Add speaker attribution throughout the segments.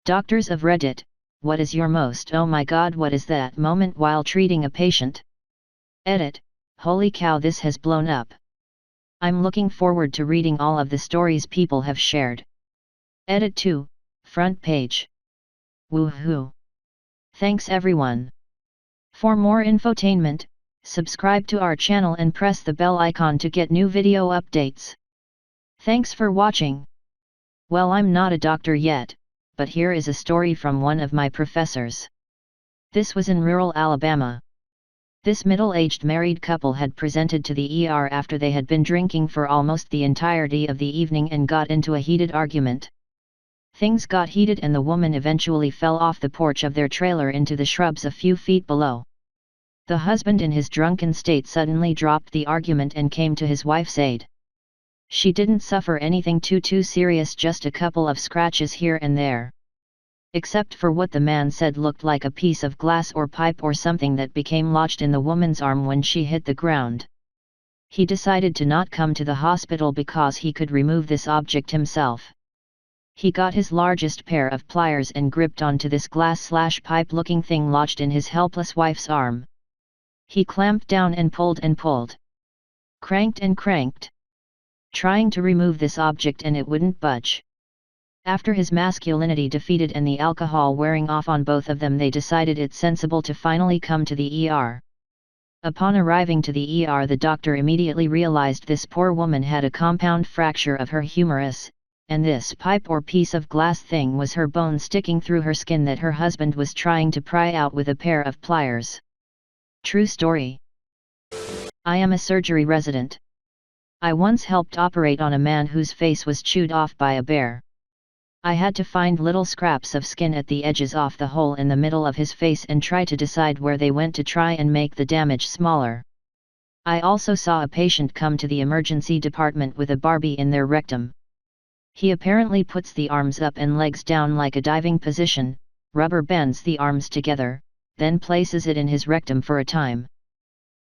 Speaker 1: Doctors of Reddit, what is your most oh my god what is that moment while treating a patient? Edit, holy cow this has blown up. I'm looking forward to reading all of the stories people have shared. Edit 2, front page. Woohoo! Thanks everyone. For more infotainment, subscribe to our channel and press the bell icon to get new video updates. Thanks for watching. Well, I'm not a doctor yet, but here is a story from one of my professors. This was in rural Alabama. This middle-aged married couple had presented to the ER after they had been drinking for almost the entirety of the evening and got into a heated argument. Things got heated and the woman eventually fell off the porch of their trailer into the shrubs a few feet below. The husband in his drunken state suddenly dropped the argument and came to his wife's aid. She didn't suffer anything too serious, just a couple of scratches here and there. Except for what the man said looked like a piece of glass or pipe or something that became lodged in the woman's arm when she hit the ground. He decided to not come to the hospital because he could remove this object himself. He got his largest pair of pliers and gripped onto this glass/pipe looking thing lodged in his helpless wife's arm. He clamped down and pulled. Cranked and cranked. Trying to remove this object and it wouldn't budge. After his masculinity defeated and the alcohol wearing off on both of them, they decided it sensible to finally come to the ER. Upon arriving to the ER, the doctor immediately realized this poor woman had a compound fracture of her humerus, and this pipe or piece of glass thing was her bone sticking through her skin that her husband was trying to pry out with a pair of pliers. True story. I am a surgery resident. I once helped operate on a man whose face was chewed off by a bear. I had to find little scraps of skin at the edges off the hole in the middle of his face and try to decide where they went to try and make the damage smaller. I also saw a patient come to the emergency department with a Barbie in their rectum. He apparently puts the arms up and legs down like a diving position, rubber bands the arms together, then places it in his rectum for a time.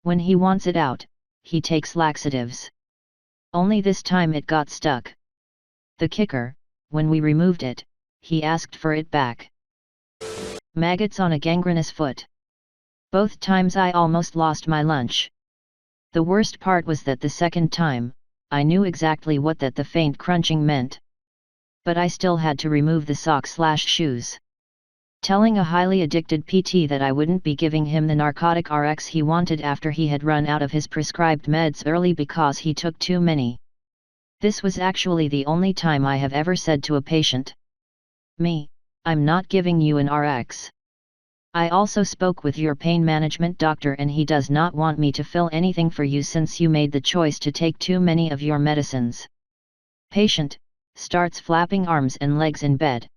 Speaker 1: When he wants it out, he takes laxatives. Only this time it got stuck. The kicker, when we removed it, he asked for it back. Maggots on a gangrenous foot. Both times I almost lost my lunch. The worst part was that the second time, I knew exactly what the faint crunching meant. But I still had to remove the sock/shoes. Telling a highly addicted PT that I wouldn't be giving him the narcotic RX he wanted after he had run out of his prescribed meds early because he took too many. This was actually the only time I have ever said to a patient, "Me, I'm not giving you an RX." I also spoke with your pain management doctor and he does not want me to fill anything for you since you made the choice to take too many of your medicines. Patient, starts flapping arms and legs in bed.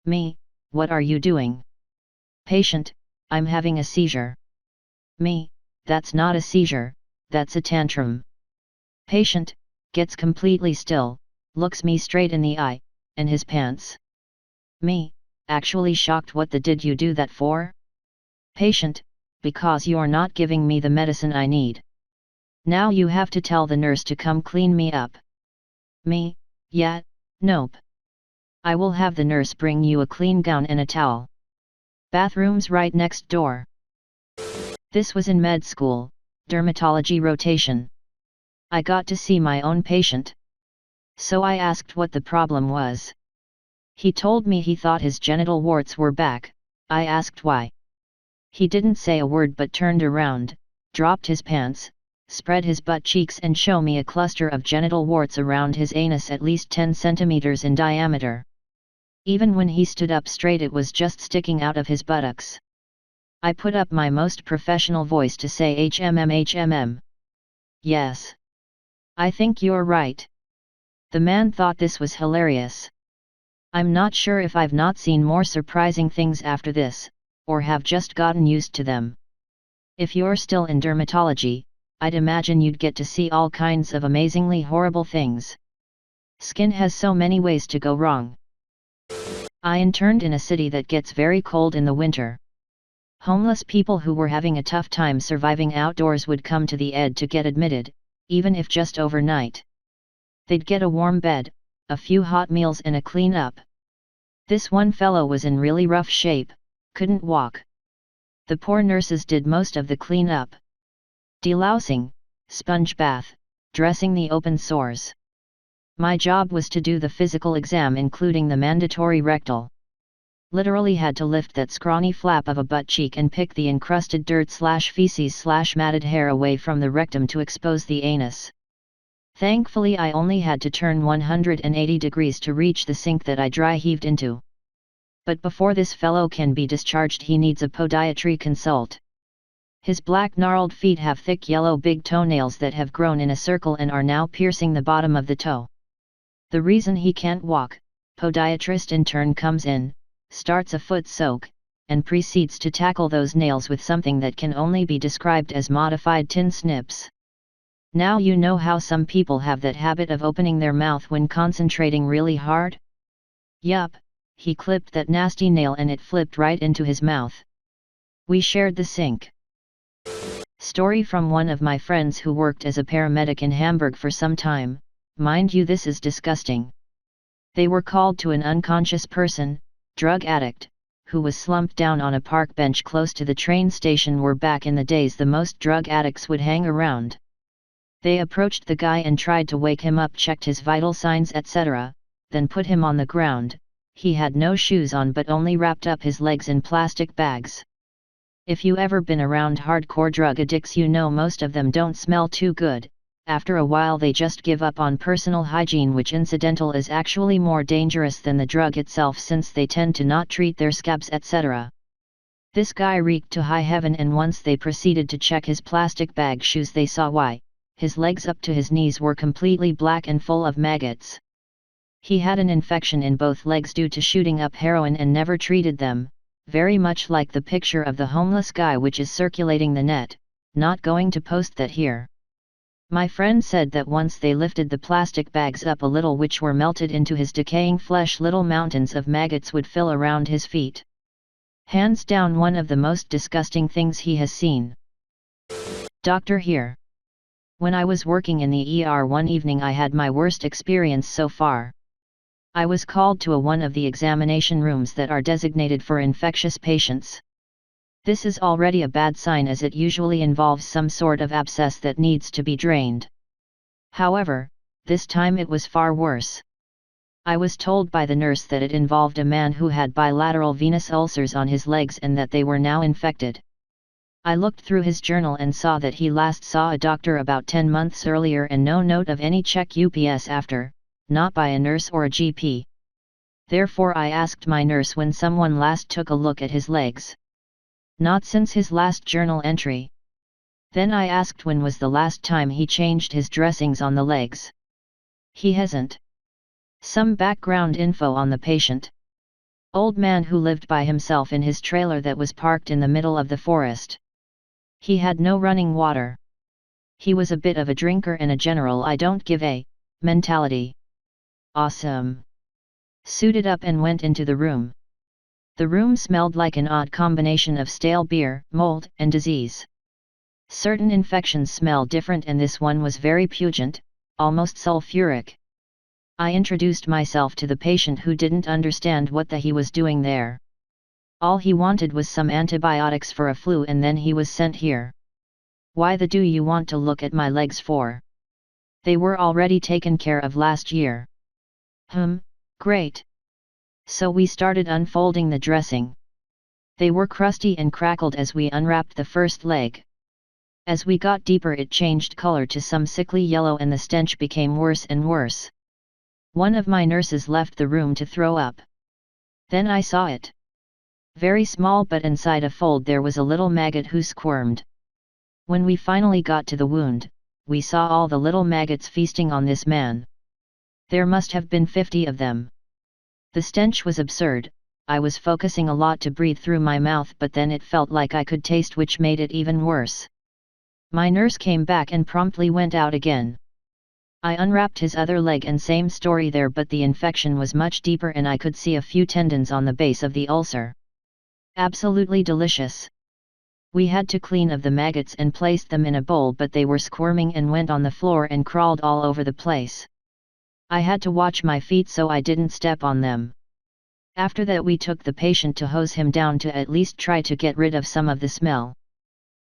Speaker 1: Me, what are you doing? Patient, I'm having a seizure. Me, that's not a seizure, that's a tantrum. Patient, gets completely still, looks me straight in the eye, and his pants. Me, actually shocked. What did you do that for? Patient, because you're not giving me the medicine I need. Now you have to tell the nurse to come clean me up. Me, yeah, nope. I will have the nurse bring you a clean gown and a towel. Bathroom's right next door. This was in med school, dermatology rotation. I got to see my own patient. So I asked what the problem was. He told me he thought his genital warts were back. I asked why. He didn't say a word but turned around, dropped his pants, spread his butt cheeks and showed me a cluster of genital warts around his anus at least 10 centimeters in diameter. Even when he stood up straight it was just sticking out of his buttocks. I put up my most professional voice to say HMM. Yes. I think you're right. The man thought this was hilarious. I'm not sure if I've not seen more surprising things after this, or have just gotten used to them. If you're still in dermatology, I'd imagine you'd get to see all kinds of amazingly horrible things. Skin has so many ways to go wrong. I interned in a city that gets very cold in the winter. Homeless people who were having a tough time surviving outdoors would come to the ED to get admitted, even if just overnight. They'd get a warm bed, a few hot meals and a clean up. This one fellow was in really rough shape, couldn't walk. The poor nurses did most of the cleanup. Delousing, sponge bath, dressing the open sores. My job was to do the physical exam including the mandatory rectal. Literally had to lift that scrawny flap of a butt cheek and pick the encrusted dirt/feces/matted hair away from the rectum to expose the anus. Thankfully I only had to turn 180 degrees to reach the sink that I dry heaved into. But before this fellow can be discharged he needs a podiatry consult. His black gnarled feet have thick yellow big toenails that have grown in a circle and are now piercing the bottom of the toe. The reason he can't walk, podiatrist in turn comes in, starts a foot soak, and proceeds to tackle those nails with something that can only be described as modified tin snips. Now you know how some people have that habit of opening their mouth when concentrating really hard? Yup, he clipped that nasty nail and it flipped right into his mouth. We shared the sink. Story from one of my friends who worked as a paramedic in Hamburg for some time. Mind you, this is disgusting. They were called to an unconscious person, drug addict, who was slumped down on a park bench close to the train station where back in the days the most drug addicts would hang around. They approached the guy and tried to wake him up, checked his vital signs etc., then put him on the ground. He had no shoes on but only wrapped up his legs in plastic bags. If you ever been around hardcore drug addicts you know most of them don't smell too good. After a while they just give up on personal hygiene, which incidental is actually more dangerous than the drug itself since they tend to not treat their scabs etc. This guy reeked to high heaven, and once they proceeded to check his plastic bag shoes they saw why. His legs up to his knees were completely black and full of maggots. He had an infection in both legs due to shooting up heroin and never treated them, very much like the picture of the homeless guy which is circulating the net. Not going to post that here. My friend said that once they lifted the plastic bags up a little which were melted into his decaying flesh, little mountains of maggots would fill around his feet. Hands down one of the most disgusting things he has seen. Doctor here. When I was working in the ER one evening I had my worst experience so far. I was called to one of the examination rooms that are designated for infectious patients. This is already a bad sign as it usually involves some sort of abscess that needs to be drained. However, this time it was far worse. I was told by the nurse that it involved a man who had bilateral venous ulcers on his legs and that they were now infected. I looked through his journal and saw that he last saw a doctor about 10 months earlier and no note of any check ups after, not by a nurse or a GP. Therefore I asked my nurse when someone last took a look at his legs. Not since his last journal entry. Then I asked when was the last time he changed his dressings on the legs. He hasn't. Some background info on the patient. Old man who lived by himself in his trailer that was parked in the middle of the forest. He had no running water. He was a bit of a drinker and a general I don't give a mentality. Awesome. Suited up and went into the room. The room smelled like an odd combination of stale beer, mold, and disease. Certain infections smell different and this one was very pungent, almost sulfuric. I introduced myself to the patient who didn't understand what he was doing there. All he wanted was some antibiotics for a flu and then he was sent here. Why the do you want to look at my legs for? They were already taken care of last year. Great. So we started unfolding the dressing. They were crusty and crackled as we unwrapped the first leg. As we got deeper it changed color to some sickly yellow and the stench became worse and worse. One of my nurses left the room to throw up. Then I saw it. Very small, but inside a fold there was a little maggot who squirmed. When we finally got to the wound, we saw all the little maggots feasting on this man. There must have been 50 of them. The stench was absurd. I was focusing a lot to breathe through my mouth, but then it felt like I could taste, which made it even worse. My nurse came back and promptly went out again. I unwrapped his other leg and same story there, but the infection was much deeper and I could see a few tendons on the base of the ulcer. Absolutely delicious. We had to clean of the maggots and placed them in a bowl, but they were squirming and went on the floor and crawled all over the place. I had to watch my feet so I didn't step on them. After that we took the patient to hose him down to at least try to get rid of some of the smell.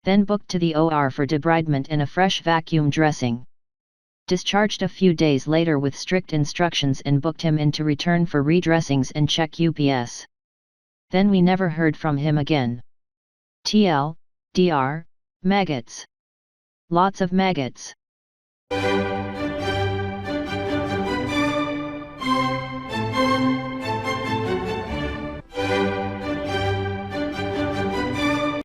Speaker 1: Then booked to the OR for debridement and a fresh vacuum dressing. Discharged a few days later with strict instructions and booked him in to return for redressings and check UPS. Then we never heard from him again. TL, DR, maggots. Lots of maggots.